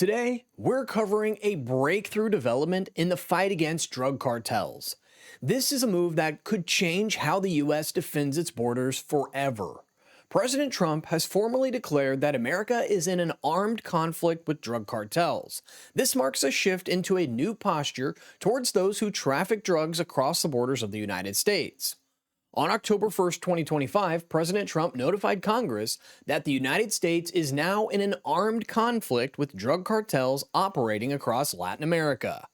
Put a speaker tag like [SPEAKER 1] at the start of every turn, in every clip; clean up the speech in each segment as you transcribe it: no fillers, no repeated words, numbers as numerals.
[SPEAKER 1] Today, we're covering a breakthrough development in the fight against drug cartels. This is a move that could change how the US defends its borders forever. President Trump has formally declared that America is in an armed conflict with drug cartels. This marks a shift into a new posture towards those who traffic drugs across the borders of the United States. On October 1st, 2025, President Trump notified Congress that the United States is now in an armed conflict with drug cartels operating across Latin America.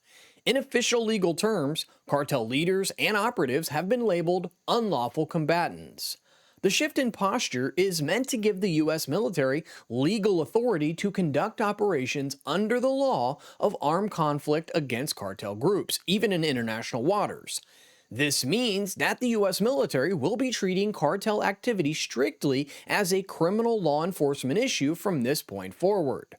[SPEAKER 1] In official legal terms, cartel leaders and operatives have been labeled unlawful combatants. The shift in posture is meant to give the U.S. military legal authority to conduct operations under the law of armed conflict against cartel groups, even in international waters. This means that the U.S. military will be treating cartel activity strictly as a criminal law enforcement issue from this point forward.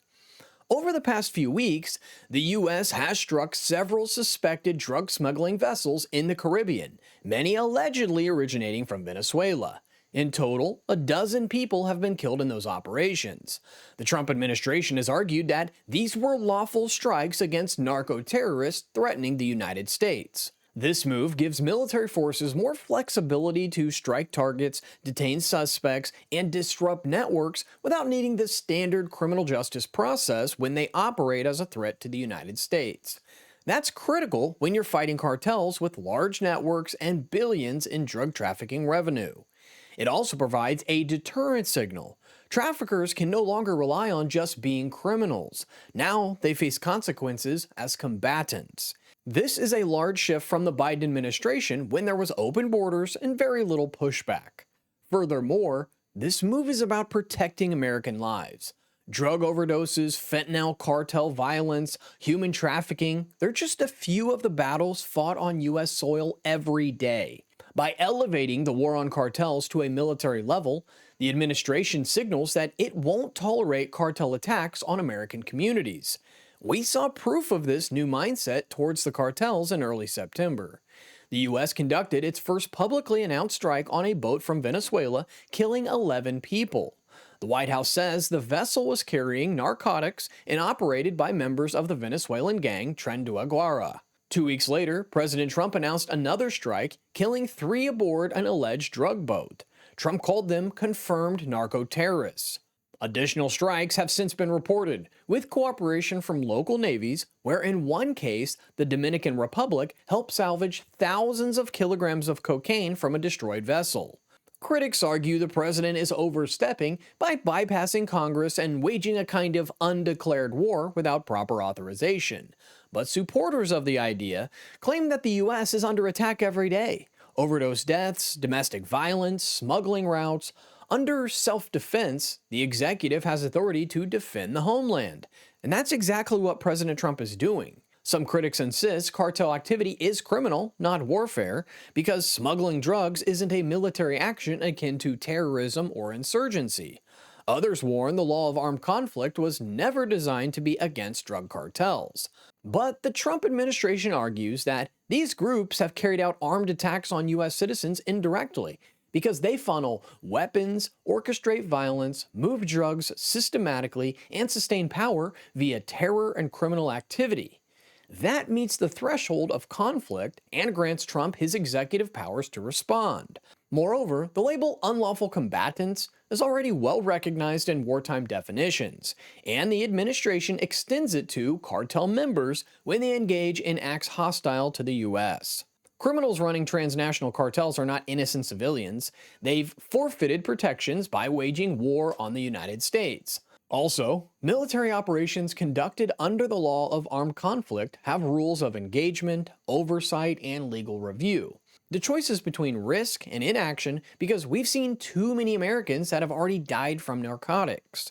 [SPEAKER 1] Over the past few weeks, the U.S. has struck several suspected drug smuggling vessels in the Caribbean, many allegedly originating from Venezuela. In total, a dozen people have been killed in those operations. The Trump administration has argued that these were lawful strikes against narco-terrorists threatening the United States. This move gives military forces more flexibility to strike targets, detain suspects, and disrupt networks without needing the standard criminal justice process when they operate as a threat to the United States. That's critical when you're fighting cartels with large networks and billions in drug trafficking revenue. It also provides a deterrent signal. Traffickers can no longer rely on just being criminals. Now they face consequences as combatants. This is a large shift from the Biden administration when there was open borders and very little pushback. Furthermore, this move is about protecting American lives. Drug overdoses, fentanyl, cartel violence, human trafficking, they're just a few of the battles fought on U.S. soil every day. By elevating the war on cartels to a military level, the administration signals that it won't tolerate cartel attacks on American communities. We saw proof of this new mindset towards the cartels in early September. The U.S. conducted its first publicly announced strike on a boat from Venezuela, killing 11 people. The White House says the vessel was carrying narcotics and operated by members of the Venezuelan gang Tren de Aguara. 2 weeks later, President Trump announced another strike, killing 3 aboard an alleged drug boat. Trump called them confirmed narco-terrorists. Additional strikes have since been reported, with cooperation from local navies, where in one case, the Dominican Republic helped salvage thousands of kilograms of cocaine from a destroyed vessel. Critics argue the president is overstepping by bypassing Congress and waging a kind of undeclared war without proper authorization. But supporters of the idea claim that the U.S. is under attack every day. Overdose deaths, domestic violence, smuggling routes. Under self-defense, the executive has authority to defend the homeland. And that's exactly what President Trump is doing. Some critics insist cartel activity is criminal, not warfare, because smuggling drugs isn't a military action akin to terrorism or insurgency. Others warn the law of armed conflict was never designed to be against drug cartels. But the Trump administration argues that these groups have carried out armed attacks on U.S. citizens indirectly, because they funnel weapons, orchestrate violence, move drugs systematically, and sustain power via terror and criminal activity. That meets the threshold of conflict and grants Trump his executive powers to respond. Moreover, the label unlawful combatants is already well recognized in wartime definitions, and the administration extends it to cartel members when they engage in acts hostile to the U.S. Criminals running transnational cartels are not innocent civilians. They've forfeited protections by waging war on the United States. Also, military operations conducted under the law of armed conflict have rules of engagement, oversight, and legal review. The choice is between risk and inaction because we've seen too many Americans that have already died from narcotics.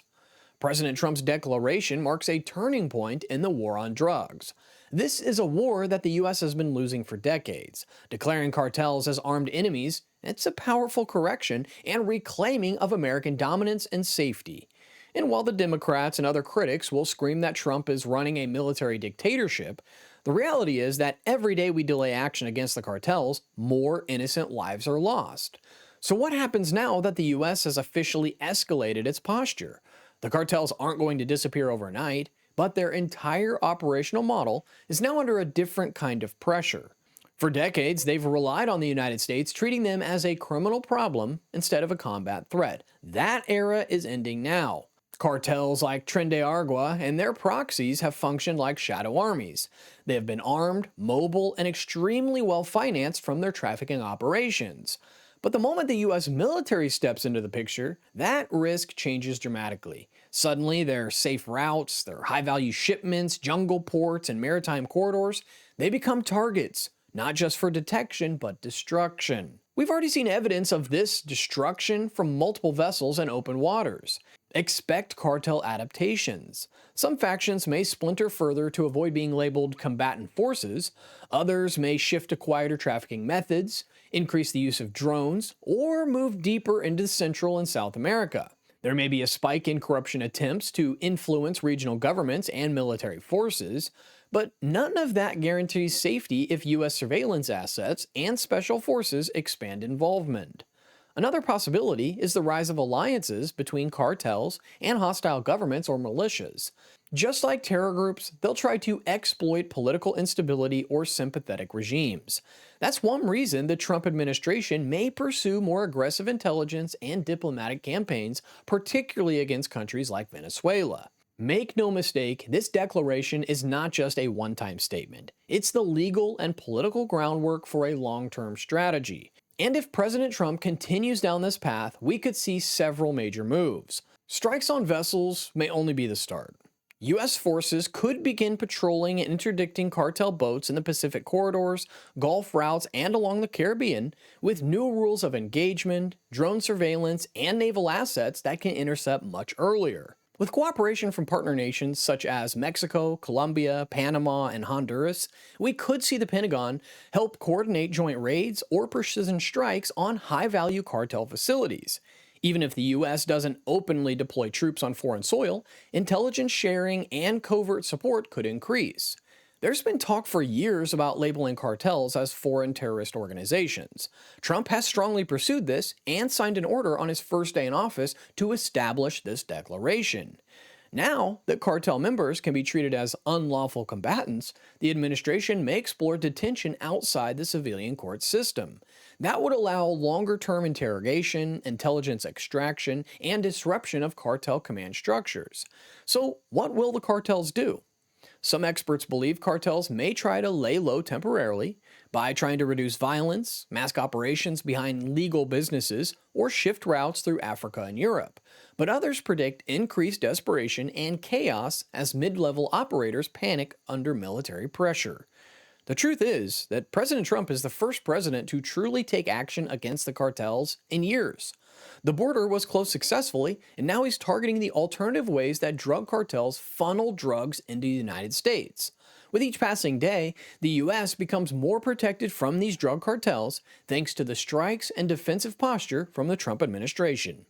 [SPEAKER 1] President Trump's declaration marks a turning point in the war on drugs. This is a war that the U.S. has been losing for decades. Declaring cartels as armed enemies, it's a powerful correction and reclaiming of American dominance and safety. And while the Democrats and other critics will scream that Trump is running a military dictatorship, the reality is that every day we delay action against the cartels, more innocent lives are lost. So what happens now that the U.S. has officially escalated its posture? The cartels aren't going to disappear overnight, but their entire operational model is now under a different kind of pressure. For decades, they've relied on the United States, treating them as a criminal problem instead of a combat threat. That era is ending now. Cartels like Tren de Aragua and their proxies have functioned like shadow armies. They have been armed, mobile, and extremely well financed from their trafficking operations. But the moment the US military steps into the picture, that risk changes dramatically. Suddenly, their safe routes, their high-value shipments, jungle ports, and maritime corridors, they become targets, not just for detection, but destruction. We've already seen evidence of this destruction from multiple vessels in open waters. Expect cartel adaptations. Some factions may splinter further to avoid being labeled combatant forces, others may shift to quieter trafficking methods, increase the use of drones, or move deeper into Central and South America. There may be a spike in corruption attempts to influence regional governments and military forces, but none of that guarantees safety if US surveillance assets and special forces expand involvement. Another possibility is the rise of alliances between cartels and hostile governments or militias. Just like terror groups, they'll try to exploit political instability or sympathetic regimes. That's one reason the Trump administration may pursue more aggressive intelligence and diplomatic campaigns, particularly against countries like Venezuela. Make no mistake, this declaration is not just a one-time statement. It's the legal and political groundwork for a long-term strategy. And if President Trump continues down this path, we could see several major moves. Strikes on vessels may only be the start. US forces could begin patrolling and interdicting cartel boats in the Pacific corridors, Gulf routes, and along the Caribbean, with new rules of engagement, drone surveillance, and naval assets that can intercept much earlier. With cooperation from partner nations such as Mexico, Colombia, Panama, and Honduras, we could see the Pentagon help coordinate joint raids or precision strikes on high-value cartel facilities. Even if the US doesn't openly deploy troops on foreign soil, intelligence sharing and covert support could increase. There's been talk for years about labeling cartels as foreign terrorist organizations. Trump has strongly pursued this and signed an order on his first day in office to establish this declaration. Now that cartel members can be treated as unlawful combatants, the administration may explore detention outside the civilian court system. That would allow longer-term interrogation, intelligence extraction, and disruption of cartel command structures. So, what will the cartels do? Some experts believe cartels may try to lay low temporarily by trying to reduce violence, mask operations behind legal businesses, or shift routes through Africa and Europe. But others predict increased desperation and chaos as mid-level operators panic under military pressure. The truth is that President Trump is the first president to truly take action against the cartels in years. The border was closed successfully, and now he's targeting the alternative ways that drug cartels funnel drugs into the United States. With each passing day, the US becomes more protected from these drug cartels thanks to the strikes and defensive posture from the Trump administration.